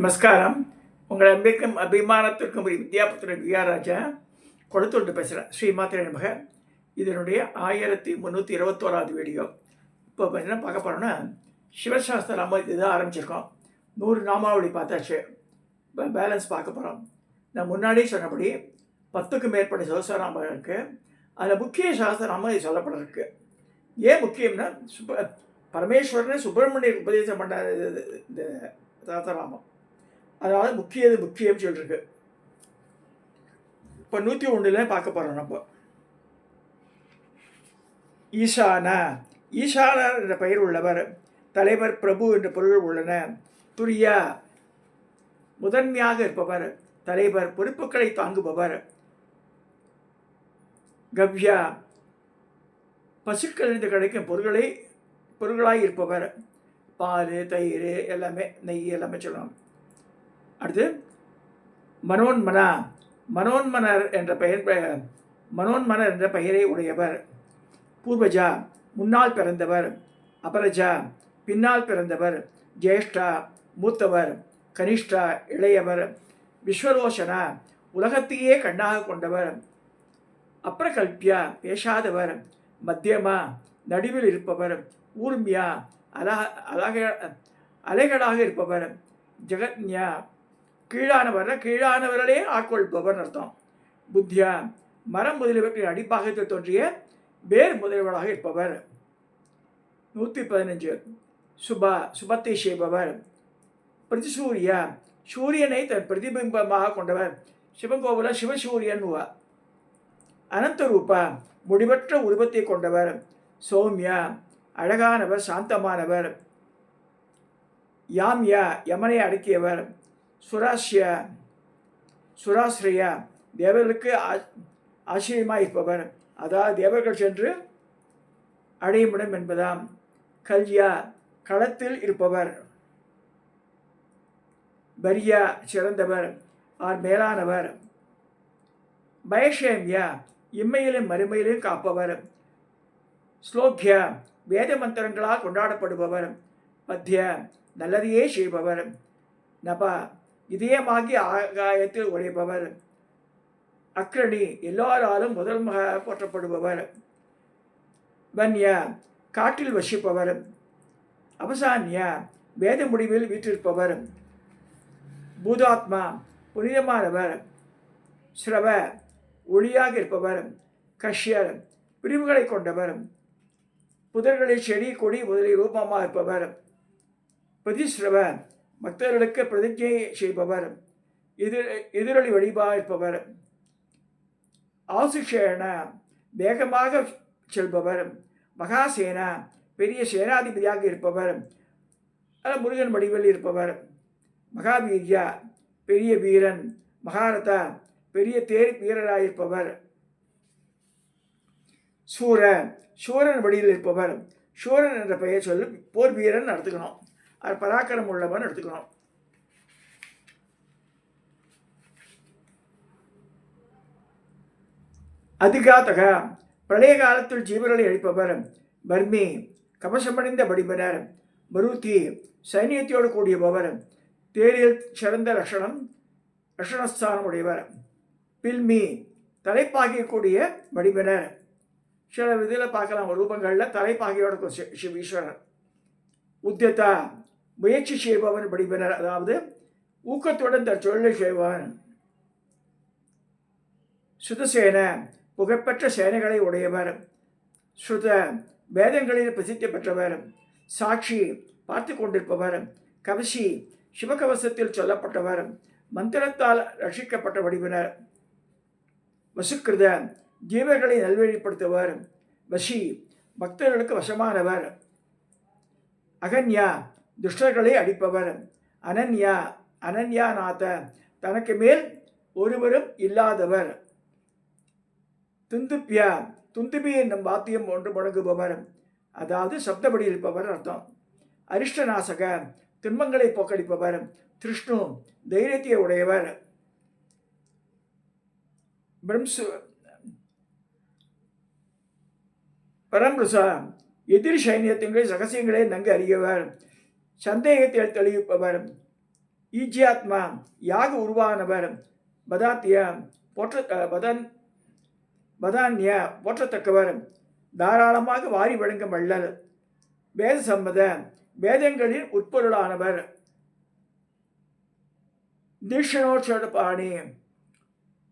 நமஸ்காரம். உங்கள் அன்பிற்கும் அபிமானத்திற்கும் வித்யாபுத்திரன் விஆர் ராஜா கொளத்தூர்ந்து பேசுகிறேன். ஸ்ரீமாத்திரை நமக. இதனுடைய 1321வது வீடியோ. இப்போ என்ன பார்க்க போகிறோன்னா, சிவசாஸ்திர நாம இதுதான் ஆரம்பிச்சிருக்கோம். 100 நாமாவளி பார்த்தாச்சு. பேலன்ஸ் பார்க்க போகிறோம். நான் முன்னாடியே சொன்னபடி 10க்கும் மேற்பட்ட சகஸ்ரநாமம் இருக்குது. அதில் முக்கிய சாஸ்திரநாமம் இது சொல்லப்பட்டிருக்கு. ஏன் முக்கியம்னா, பரமேஸ்வரனை சுப்பிரமணியர் உபதேசம் பண்ண இந்த சாஸ்திரநாமம், அதனால் முக்கியம் சொல்லிருக்கு. இப்போ 101 பார்க்க போகிறோம். நம்ம ஈசான என்ற பெயர் உள்ளவர், தலைவர், பிரபு என்ற பொருள் உள்ளன. துரியா முதன்மையாக இருப்பவர், தலைவர், பொறுப்புகளை தாங்குபவர். கவ்யா பசுக்களிலிருந்து கிடைக்கும் பொருள்களாய் இருப்பவர். பால், தயிர் எல்லாமே, நெய் எல்லாமே சொல்லணும். அடுத்து மனோன்மனர் என்ற பெயரை உடையவர். பூர்வஜா முன்னால் பிறந்தவர். அபரஜா பின்னால் பிறந்தவர். ஜேஷ்டா மூத்தவர். கனிஷ்டா இளையவர். விஸ்வரோஷனா உலகத்தையே கண்ணாக கொண்டவர். அப்ரகல்பியா பேசாதவர். மத்தியமா நடுவில் இருப்பவர். ஊர்மியா அலைகளாக இருப்பவர். ஜெகத்யா கீழானவர்களே ஆட்கொள்பவர் அர்த்தம். புத்தியா மரம் முதலியவற்றின் அடிப்பாகத்தில் தோன்றிய வேர் முதல்வராக இருப்பவர். 115 சுபத்தை செய்பவர். பிரதிசூரியா சூரியனை தன் பிரதிபிம்பமாக கொண்டவர். சிவகோபுர சிவசூரியன். அனந்தரூபா முடிவற்ற உருவத்தை கொண்டவர். சௌமியா அழகானவர், சாந்தமானவர். யாம்யா யமனை அடக்கியவர். சுராஸ்ரயா தேவர்களுக்கு ஆச்சரியமாக இருப்பவர், அதாவது தேவர்கள் சென்று அடையுமிடம் என்பதாம். கல்யா களத்தில் இருப்பவர். பரியா சிறந்தவர், மேலானவர். பயஷேம்யா இம்மையிலும் மறுமையிலும் காப்பவர். ஸ்லோக்யா வேத மந்திரங்களால் கொண்டாடப்படுபவர். மத்திய நல்லதையே செய்பவர். நபா இதயமாகி ஆகாயத்தில் உழைப்பவர். அக்ரணி எல்லாராலும் முதல்மாக போற்றப்படுபவர். வன்யா காற்றில் வசிப்பவர். அவசான்யா வேத முடிவில் வீற்றிருப்பவர். பூதாத்மா புனிதமானவர். ஸ்ரவ ஒளியாக இருப்பவர். கஷ்யர் பிரிவுகளை கொண்டவர். புதர்களில் செடி கொடி முதலில் ரூபமாக இருப்பவர். பிரதிஸ்ரவ பக்தர்களுக்கு பிரதிஜை செய்பவர். எதிரொலி வழிபாக இருப்பவர். ஆசுஷேன வேகமாக செல்பவர். மகாசேனா பெரிய சேனாதிபதியாக இருப்பவர். முருகன் வடிவில் இருப்பவர். மகாவீர்யா பெரிய வீரன். மகாரதா பெரிய தேர் வீரராயிருப்பவர். சூரன் வடிவில் இருப்பவர். சூரன் என்ற பெயர் சொல்லி போர் வீரன் எடுத்துக்கணும். அது பராக்கிரம் உள்ளவன் எடுத்துக்கணும். அதிகாதக பிரளய காலத்தில் ஜீவர்களை அழிப்பவர். பர்மி கவசமடைந்த வடிவனர். மருதி சைனியத்தோடு கூடியவர். தேரில் சிறந்த லட்சணஸ்தானம் உடையவர். பில்மி தலைப்பாகியக்கூடிய வடிவனர். சில இதில் பார்க்கலாம் ரூபங்களில் தலைப்பாகியோட ஈஸ்வரர். உத்தியதா முயற்சி செய்பவன் வடிவனர், அதாவது ஊக்கத்துடன் தன் தொழிலை செய்பவன். சுதசேன புகழ்பெற்ற சேனைகளை உடையவர். ஸ்ருத வேதங்களில் பிரசித்தி பெற்றவர். சாட்சி பார்த்து கொண்டிருப்பவர். கவசி சிவகவசத்தில் சொல்லப்பட்டவர். மந்திரத்தால் ரட்சிக்கப்பட்ட வடிவினர். வசுக்கிருத ஜீவர்களை நல்வழிப்படுத்துவர். வசி பக்தர்களுக்கு வசமானவர். அகன்யா துஷ்டர்களை அடிப்பவர். அனன்யாநாத தனக்கு மேல் ஒருவரும் இல்லாதவர். துந்துபி என்னும் வாத்தியம் ஒன்று முழங்குபவர், அதாவது சப்தபடி இருப்பவர் அர்த்தம். அரிஷ்டநாசக துன்பங்களை போக்கடிப்பவர். திருஷ்ணு தைரியத்தை உடையவர். பரம்ருசா எதிரி சைன்யத்தின் ரகசியங்களை நன்கு அறியவர். சந்தேகத்தை தெளிவிப்பவர். ஈஜ்யாத்மா யாக உருவானவர். பதாத்திய பதான்ய போற்றத்தக்கவர். தாராளமாக வாரி வழங்கும் வள்ளல். வேத சம்மத வேதங்களின் உட்பொருளானவர்.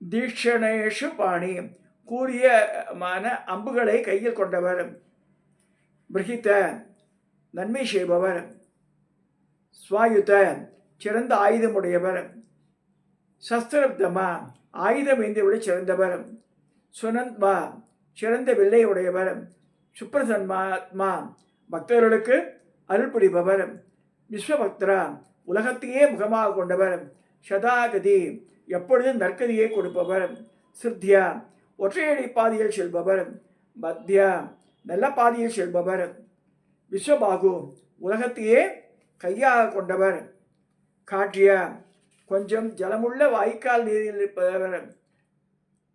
தீக்ஷணேஷு பாணி கூறியமான அம்புகளை கையில் கொண்டவர். பிரகித நன்மை செய்பவர். ஸ்வாயுத சிறந்த ஆயுதமுடையவர். சஸ்திரப்தமா ஆயுதம் ஏந்தியவிட சிறந்தவர். சுனந்த்மா சிறந்த வில்லை உடையவர். சுப்ரசன்மாத்மா பக்தர்களுக்கு அருள் புரிபவர். விஸ்வபக்தரா உலகத்தையே முகமாக கொண்டவர். சதாகதி எப்பொழுதும் நற்கதியை கொடுப்பவர். சித்தியா ஒற்றையடி பாதையில் செல்பவர். மத்தியா நல்ல பாதையில் செல்பவர். விஸ்வபாகு உலகத்தையே கையாக கொண்டவர். காற்றியா கொஞ்சம் ஜலமுள்ள வாய்க்கால் நீரில் இருப்பவர்.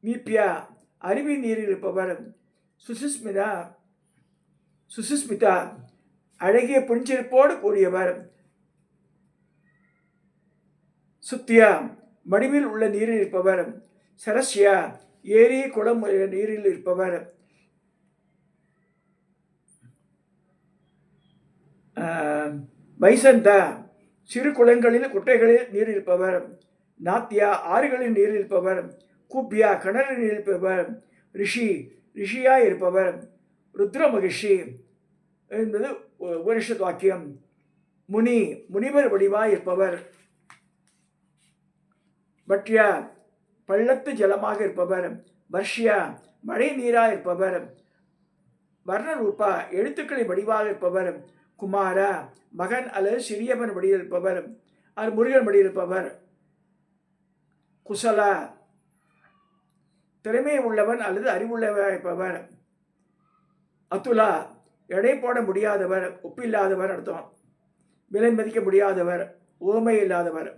மீப்பியா அருவி நீரில் இருப்பவர். சுசிஸ்மிதா அழகிய புன்சிரிப்போடு கூடியவர். சுத்தியா மடிவில் உள்ள நீரில் இருப்பவர். சரஸ்யா ஏரி குளம் நீரில் இருப்பவர். வைசந்தா சிறு குளங்களில் குட்டைகளில் நீர் இருப்பவர். நாத்தியா ஆறுகளில் நீர் இருப்பவர். கூப்பியா கிணறு நீர் இருப்பவர். ரிஷியாய் இருப்பவர். ருத்ர மகிஷி என்பது உபனிஷத் வாக்கியம். முனிவர் வடிவாய் இருப்பவர். பட்யா பள்ளத்து ஜலமாக இருப்பவர். வர்ஷியா மழை நீராக இருப்பவர். வர்ணரூபா எழுத்துக்களின் வடிவாக இருப்பவர். குமாரா மகன் அல்லது சிறியவன் வடிவில் இருப்பவர். அது முருகன் வடிவில் இருப்பவர். குசலா திறமை உள்ளவன் அல்லது அறிவுள்ளவர் இருப்பவர். அதுலா எடை போட முடியாதவர், ஒப்பில்லாதவர் அர்த்தம். விலை மதிக்க முடியாதவர், ஓமை இல்லாதவர்.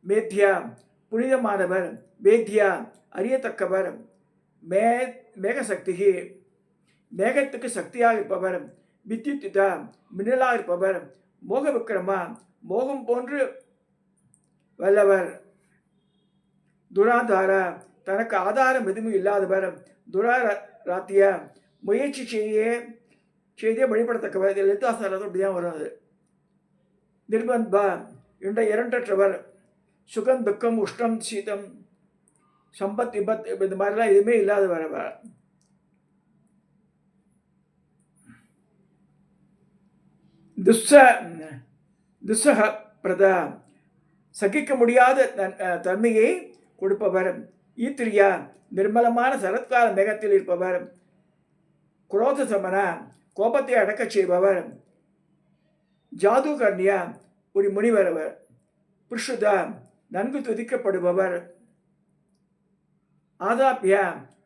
மேத்யா புனிதமானவர். வேத்யா அறியத்தக்கவர். மேகசக்திகி மேகத்துக்கு சக்தியாக இருப்பவர். வித்யுத்திதா மின்னலாக இருப்பவர். மோக விக்ரமா மோகம் போன்று வல்லவர். துராதாரா தனக்கு ஆதாரம் எதுவும் இல்லாதவர். துராராத்தியா முயற்சி செய்தே வழிபடத்தக்கவர். லலிதாசாரத்தில் அப்படிதான் வரும். அது நிர்பந்தா என்ற இரண்டற்றவர். சுகம் துக்கம் உஷ்ணம் சீதம் சம்பத் விபத் இந்த மாதிரிலாம் எதுவுமே இல்லாதவர். துஸ்ஸக பிரதா சகிக்க முடியாத தன்மையை கொடுப்பவர். ஈத்திரியா நிர்மலமான சரத்கால மேகத்தில் இருப்பவர். குரோத சமனா கோபத்தை அடக்கச் செய்பவர். ஜாது கன்யா ஒரு முனிவர். புருஷுதா நன்கு துதிக்கப்படுபவர். ஆதாபியா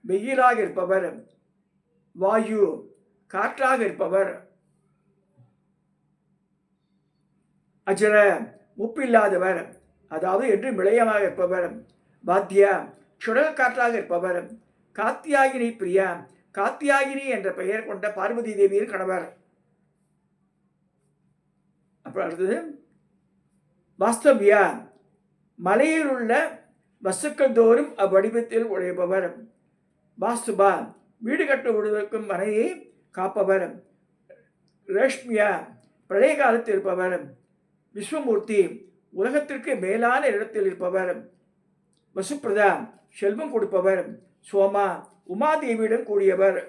வெயிலாக இருப்பவர். வாயு காற்றாக இருப்பவர். அஜர முப்பில்லாதவர், அதாவது என்று விளையமாக இருப்பவர். பாத்தியா சுடல் காற்றாக இருப்பவர். காத்தியாகினி பிரியா காத்தியாகினி என்ற பெயர் கொண்ட பார்வதி தேவியின் கணவர். அப்புறம் அடுத்தது வாஸ்தவியா மலையில் உள்ள வஸ்துக்கள் தோறும் அவ்வடிவத்தில் உழைப்பவர். வாஸ்துபா வீடு கட்டுவதற்கும் மனையை காப்பவர். ரேஷ்மியா பழைய காலத்தில் இருப்பவர். விஸ்வமூர்த்தி உலகத்திற்கு மேலான இடத்தில் இருப்பவர். வசுப்பிரதா செல்வம் கொடுப்பவர். சோமா உமாதேவியுடன் கூடியவர்.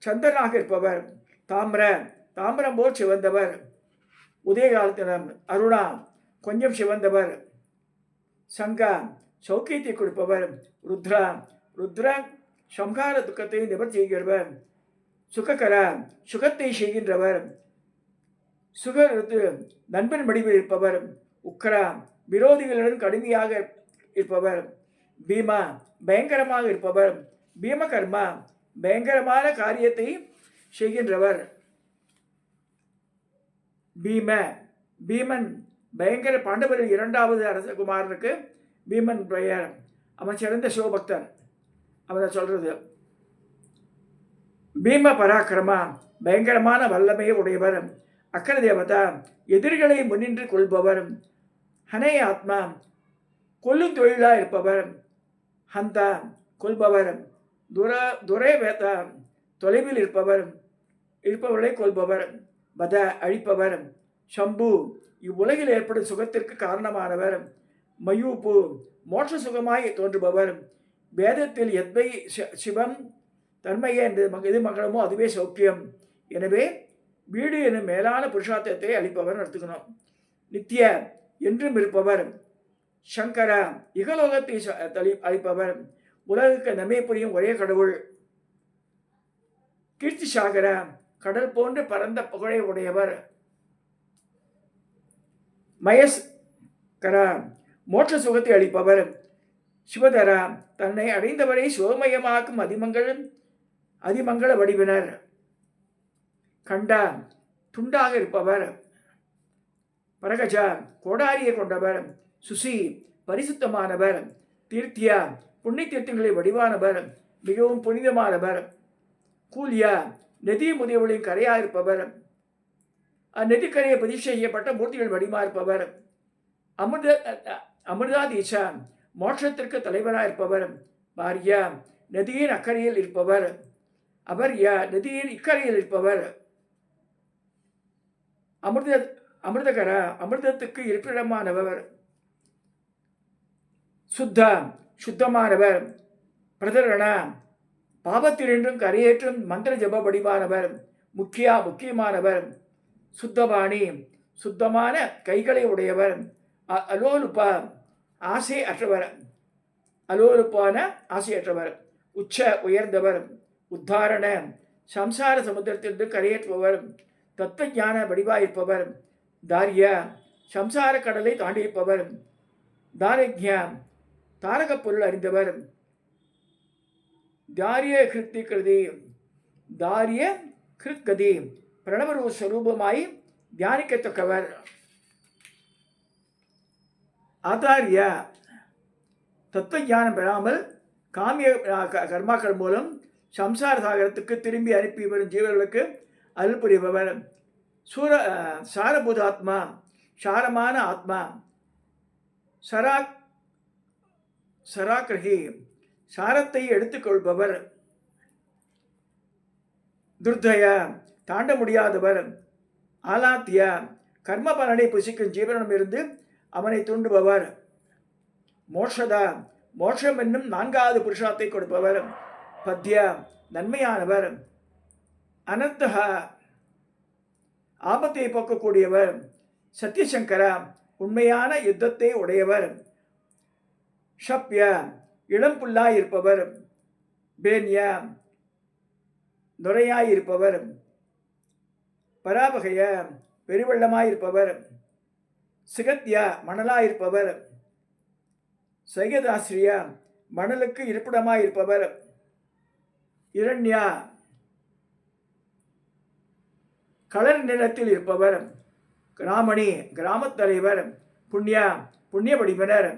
சந்திரனாக இருப்பவர். தாமிரம் போல் சிவந்தவர். உதய காலத்தினர். அருணா கொஞ்சம் சிவந்தவர். சங்கா சௌக்கியத்தை கொடுப்பவர். ருத்ரா சம்ஹார துக்கத்தை நிவர் செய்கிறவர். சுககரா சுகத்தை செய்கின்றவர். சுகருத்து நண்பன் வடிவில் இருப்பவர். உக்கரா விரோதிகளுடன் கடுமையாக இருப்பவர். பீமா பயங்கரமாக இருப்பவர். பீமகர்மா பயங்கரமான காரியத்தை செய்கின்றவர். பீமன் பயங்கர பாண்டவரில் இரண்டாவது அரசகுமாரனுக்கு பீமன் பெயர். அவன் சிறந்த சிவபக்தன். அவனை சொல்றது. பீம பராக்கிரமா பயங்கரமான வல்லமையை உடையவர். அக்கர தேவதா எதிரிகளை முன்னின்று கொள்பவர். ஹனே ஆத்மா கொல்லும் தொழிலாக இருப்பவர். ஹந்தா கொல்பவர். துரை வேதா தொலைவில் இருப்பவர்களை கொல்பவர். பத அழிப்பவர். சம்பு இவ்வுலகில் ஏற்படும் சுகத்திற்கு காரணமானவர். மயூப்பு மோட்ச சுகமாய் தோன்றுபவர். வேதத்தில் எத்வை சிவம் தன்மையே என்று எது மங்களமோ அதுவே சௌக்கியம். எனவே வீடு எனும் மேலான புருஷார்த்தத்தை அளிப்பவர் எடுத்துக்கணும். நித்திய என்றும் இருப்பவர். சங்கர இகலோகத்தை அளிப்பவர். உலகுக்கு நன்மை புரியும் ஒரே கடவுள். கீர்த்தி சாகர கடல் போன்று பரந்த புகழை உடையவர். மயஸ்கர மோட்ச சுகத்தை அளிப்பவர். சிவதர தன்னை அடைந்தவரை சிவமயமாக்கும் அதிமங்கள வடிவினர். கண்டா துண்டாக இருப்பவர். பரகஜா கோடாரியை கொண்டவர். சுசி பரிசுத்தமானவர். தீர்த்தியா புண்ணிய தீர்த்தங்களில் வடிவானவர், மிகவும் புனிதமானவர். கூலியா நெதி முதியவளின் கரையாக இருப்பவர். அந்நெதிக்கரையை பதிவு செய்யப்பட்ட மூர்த்திகள் வடிவமாக இருப்பவர். அமிர்தாதீசா மோட்சத்திற்கு தலைவராக இருப்பவர். பாரியா நதியின் அக்கறையில் இருப்பவர். அபர்யா நதியின் இக்கரையில் இருப்பவர். அமிர்தகர அமிர்தத்துக்கு இருப்பிடமானவர். சுத்தமானவர். பிரதரண பாவத்தினின்றும் கரையேற்றும் மந்திர ஜப வடிவானவர். முக்கியமானவர். சுத்தபாணி சுத்தமான கைகளை உடையவர். அலோலுபா ஆசை அற்றவர். உச்ச உயர்ந்தவர். உத்தாரண சம்சார சமுத்திரத்திலிருந்து கரையேற்றுபவர். தத்துவ ஞான வடிவாயிருப்பவர். தாரிய சம்சார கடலை தாண்டியிருப்பவர். தாரக்யா தாரக பொருள் அறிந்தவர். தாரிய கிருத்கதி பிரணவரூ ஸ்வரூபமாய் தியானிக்கத்தக்கவர். ஆதாரிய தத்துவ ஞானம் பெறாமல் காமிய கர்மாக்கள் மூலம் சம்சார சாகரத்துக்கு திரும்பி அனுப்பி வரும் ஜீவர்களுக்கு அருள் புரிபவர். சாரபூதாத்மா சாரமான ஆத்மா. சராக்கிரகி சாரத்தை எடுத்துக்கொள்பவர். துர்தய தாண்ட முடியாதவர். ஆலாத்திய கர்ம பலனை புசிக்கும் ஜீவனிடமிருந்து அவனை தூண்டுபவர். மோட்சதா மோட்சம் என்னும் 4வது புருஷார்த்தத்தை கொடுப்பவர். பத்ய நன்மையானவர். அனர்த்தக ஆபத்தை போக்கக்கூடியவர். சத்யசங்கர உண்மையான யுத்தத்தை உடையவர். ஷப்ய இளம் புல்லாயிருப்பவர். பேன்ய நுரையாயிருப்பவர். பராபகைய பெருவெள்ளமாயிருப்பவர். சிகத்ய மணலாயிருப்பவர். சைகதாசிரிய மணலுக்கு இருப்பிடமாயிருப்பவர். இரண்யா கலர் நிலத்தில் இருப்பவர். கிராமணி கிராமத் தலைவர். புண்ணிய வடிவனர்.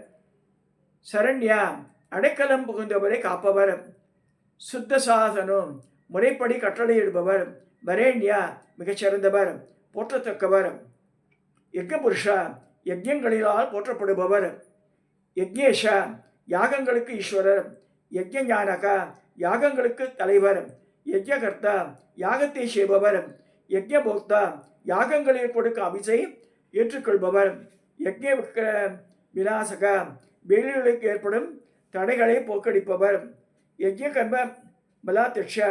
சரண்யா அடைக்கலம் புகுந்தவரை காப்பவர். சுத்த சாசனம் முறைப்படி கட்டளையிடுபவர். வரேண்யா மிகச்சிறந்தவர், போற்றத்தக்கவர். யஜ்ஞபுருஷா யஜ்ஞங்களிலால் போற்றப்படுபவர். யஜ்ஞேஷா யாகங்களுக்கு ஈஸ்வரர். யஜ்ஞானகா யாகங்களுக்கு தலைவர். யஜ்ஞகர்த்தா யாகத்தை செய்பவர். யஜ்ஞபோக்தா யாகங்களில் கொடுக்க அபிசை ஏற்றுக்கொள்பவர். யஜ்ஞ விநாசகா வெளிகளுக்கு ஏற்படும் தடைகளை போக்கடிப்பவர். யஜ்ஞ கர்ம பலாத்தியக்ஷா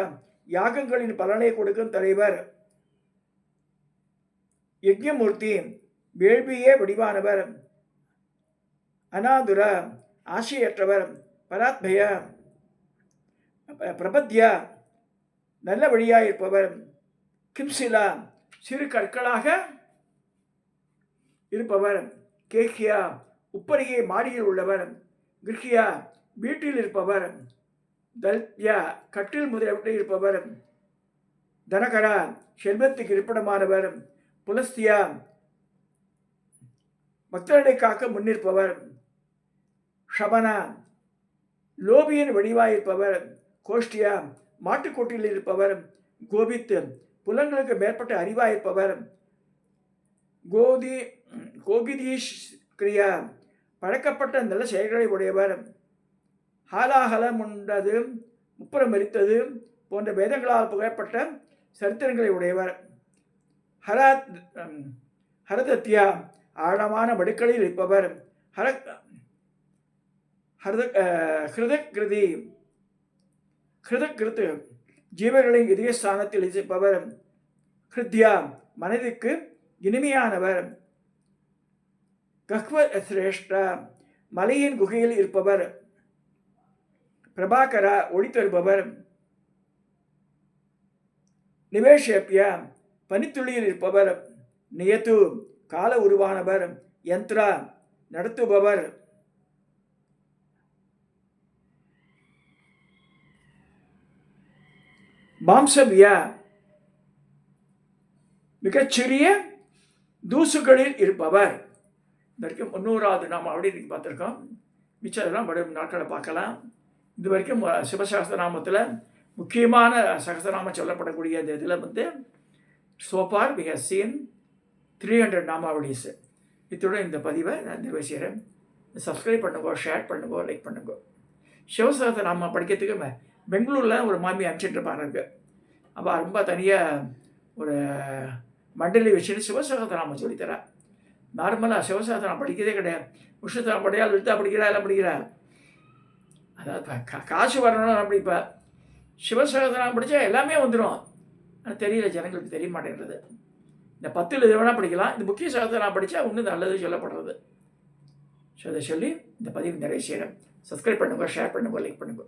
யாகங்களின் பலனை கொடுக்கும் தலைவர். யஜ்ஞமூர்த்தி வேள்வியே வடிவானவர். அநாதுர ஆசையற்றவர். பராத்மய பிரபத்யா நல்ல வழியாயிருப்பவர். கிம்சிலா சிறு கற்களாக இருப்பவர். கேக்கியா உப்பரிகை மாடியில் உள்ளவர். கிருஹியா வீட்டில் இருப்பவர். தல்யா கட்டில் முதலியவற்றில் இருப்பவர். தனகரா செல்வத்துக்கு இருப்பிடமானவர். புலஸ்தியா பக்தர்களை காக்க முன்னிற்பவர். ஷபனா லோபியின் வடிவாயிருப்பவர். கோஷ்டியா மாட்டுக்கோட்டில் இருப்பவர். கோபித் புலங்களுக்கு மேற்பட்ட அறிவாயிருப்பவர். கோகிதீஷ்க கிரியா பழக்கப்பட்ட நல்ல செயல்களை உடையவர். ஹாலாஹலம் உண்டது முப்புறம் எரித்தது போன்ற வேதங்களால் புகழப்பட்ட சரித்திரங்களை உடையவர். ஹரதத்யா ஆழமான வடுக்களில் இருப்பவர். ஹிருதகிருத்து ஜீவர்களின் இதயஸ்தானத்தில் இருப்பவர். ஹிருத்யா மனதிற்கு இனிமையானவர். கஹ்வ சிரேஷ்டா மலையின் குகையில் இருப்பவர். பிரபாகரா ஒளி தருபவர். நிவேஷேப்யா பனித்துளியில் இருப்பவர். நியத்து கால உருவானவர். யந்திரா நடத்துபவர். மாம்சவியா மிகச்சிறிய தூசுகளில் இருப்பவர். இது வரைக்கும் 300வது நாம் அப்படி பார்த்துருக்கோம். மிச்சம் அதெல்லாம் வரும் நாட்களை பார்க்கலாம். இது வரைக்கும் சிவசகஸ்திரநாமத்தில் முக்கியமான சகஸ்திரநாமம் சொல்லப்படக்கூடிய இந்த இதில் சோபார் வி ஹவ் சீன் 300 நாமாவளிஸ். இத்துடன் இந்த பதிவை நான் நிறைவு செய்கிறேன். சப்ஸ்கிரைப் பண்ணுங்க, ஷேர் பண்ணுங்க, லைக் பண்ணுங்க. சிவசகஸ்திரநாமம் படிக்கிறதுக்கு பெங்களூரில் ஒரு மாமி அனுப்பிச்சிட்டு பாருங்க. அப்போ ரொம்ப தனியாக ஒரு மண்டலி வச்சுட்டு சிவசகஸ்திரநாமம் சொல்லித்தரேன். நார்மலாக சிவசகஸ்திரநாமம் படிக்கிறதே கிடையாது. விஷ்ணுசகஸ்திரநாமம் படியா, லலிதா படிக்கிறா, எல்லாம் படிக்கிறா. அதாவது காசு வரணும்னு அப்படிப்பா சிவசகஸ்திரநாமம் படித்தா எல்லாமே வந்துடும். ஆனால் தெரியல, ஜனங்களுக்கு தெரிய மாட்டேங்கிறது. இந்த 10 இது வேணால் படிக்கலாம். இந்த முக்கிய சகஸ்திரநாமம் படித்தா இன்னும் நல்லது சொல்லப்படுறது. ஸோ அதை சொல்லி இந்த பதிவு நிறைய செய்கிறேன். சப்ஸ்கிரைப் பண்ணுங்க, ஷேர் பண்ணுங்க, லைக் பண்ணுங்க.